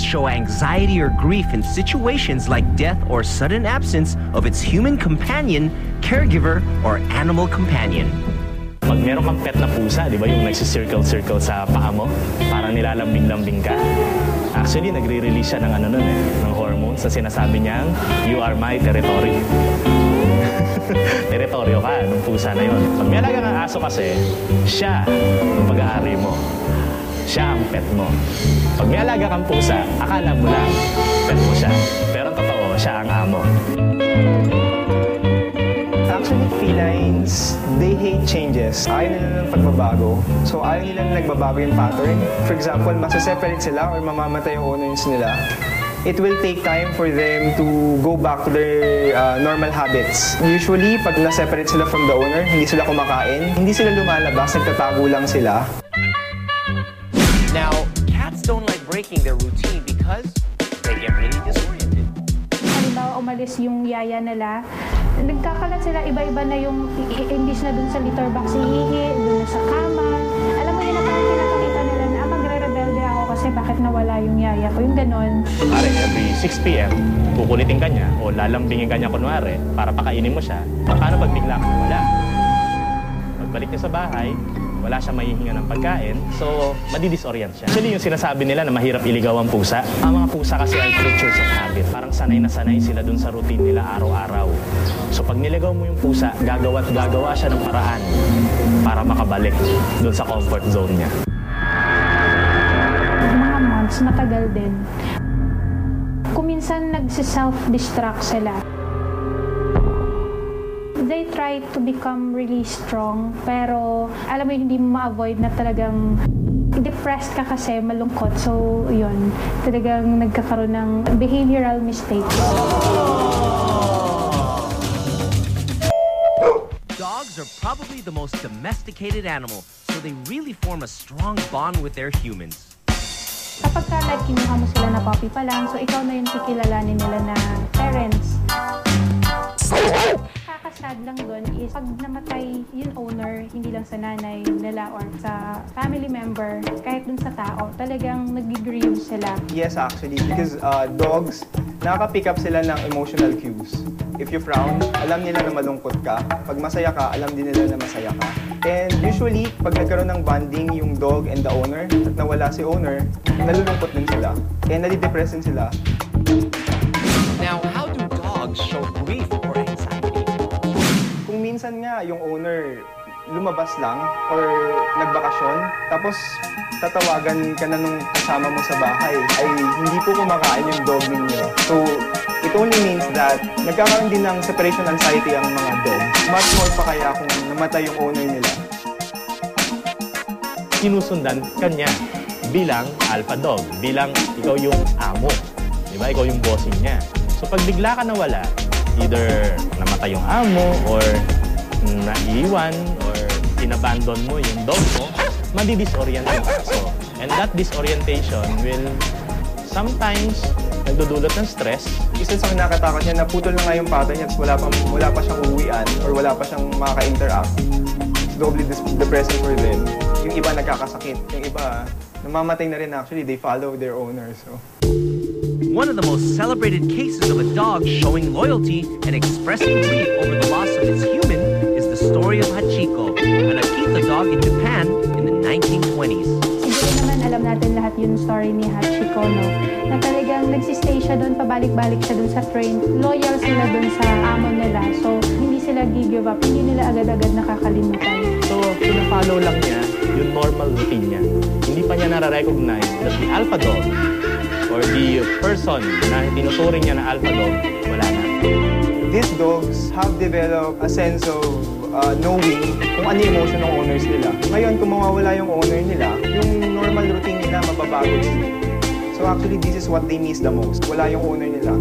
show anxiety or grief in situations like death or sudden absence of its human companion, caregiver, or animal companion. Pag meron kang pet na pusa, di ba yung nagsisircle-circle sa paa mo, parang nilalambing-lambing ka. Actually, nagre-release siya ng ng hormones na sinasabi niyang, "You are my territory." Teritoryo ka ng pusa na yun. Pag may alaga kang aso kasi, siya ang pag-aari mo. Siya ang pet mo. Pag may alaga kang pusa, akala mo lang pet mo siya. Pero totoo, siya ang amo. Actually, felines, they hate changes. Ayaw nila ng pagbabago. So, ayaw nila na nagbabago yung pattern. For example, masaseparate sila or mamamatay yung owners nila. It will take time for them to go back to their normal habits. Usually, pag na-separate sila from the owner, hindi sila kumakain, hindi sila lumalabas, nagtatago lang sila. Now, cats don't like breaking their routine because they get really disoriented. Halimbawa, umalis yung yaya nila, nagkakalat sila, iba-iba na yung, imbis na dun sa litter box hihihi, dun sa kama. Alam mo yun na parang pinapakita nila na magre-rebelde ako kasi bakit nawala yung yaya ko, yung ganon. Pare, every 6 p.m., kukulitin ka niya o lalambingin ka niya kunwari para pakainin mo siya. Paano pag bigla ka wala? Pagbalik niya sa bahay, wala siya mahihinga ng pagkain, so madidisorient siya. Actually, yung sinasabi nila na mahirap iligaw ang pusa, ang mga pusa kasi ay creatures of habit. Parang sanay na sanay sila dun sa routine nila araw-araw. So pag niligaw mo yung pusa, gagawa siya ng paraan para makabalik dun sa comfort zone niya. Mga months, matagal din. Kuminsan nagsi-self-destruct sila. They try to become really strong, pero alam mo hindi mo ma-avoid na talagang depressed ka kasi malungkot. So, yun, talagang nagkakaroon ng behavioral mistakes. Dogs are probably the most domesticated animal, so they really form a strong bond with their humans. Kapag like, kinuha mo sila na puppy pa lang, so ikaw na yung kikilalanin nila na parents. Nakakasad lang doon is pag namatay yung owner, hindi lang sa nanay nila or sa family member, kahit dun sa tao, talagang nag-grieve sila. Yes, actually, because dogs, nakaka-pick up sila ng emotional cues. If you frown, alam nila na malungkot ka. Pag masaya ka, alam din nila na masaya ka. And usually, pag nagkaroon ng bonding yung dog and the owner, at nawala si owner, nalulungkot din sila. And nadidepress din sila. Now, how do dogs show grief or anxiety? Kung minsan nga yung owner lumabas lang or nagbakasyon, tapos tatawagan ka na nung kasama mo sa bahay, ay hindi po kumakain yung dog ninyo. So, it only means that nagkakaroon din ng separation anxiety ang mga dog. Much more pa kaya kung namatay yung owner nila. Sinusundan kanya bilang alpha dog, bilang ikaw yung amo. Diba? Ikaw yung bossing niya. So pag bigla ka nawala, either namatay yung amo or naiiwan or inabandon mo yung dog mo, madidisorient yung aso. And that disorientation will sometimes nagdudulot ng stress. Isa sa nakakatakot niya, naputol na nga yung pattern niya at wala pa siyang uuwian or wala pa siyang makaka-interact. It's doubly depressing for them. Yung iba nagkakasakit, yung iba namamatay na rin actually, they follow their owner. So. One of the most celebrated cases of a dog showing loyalty and expressing grief over the loss of its human is the story of Hachiko, an Akita dog in Japan in the 1920s. Siguro naman alam natin lahat yung story ni Hachiko, no? Na talagang nagsistay siya doon, pabalik-balik siya doon sa train. Loyal sila doon sa amo nila. So, hindi sila give up. Hindi nila agad-agad nakakalimutan. So, pina-follow lang niya yung normal routine niya. Hindi pa niya nare-recognize that the alpha dog or the person na tinuturing niya na alpha dog, wala na. These dogs have developed a sense of knowing kung ano yung emotion ng owners nila. Ngayon, kung mawawala yung owner nila, yung normal routine nila mababago din. So actually, this is what they miss the most. Wala yung owner nila.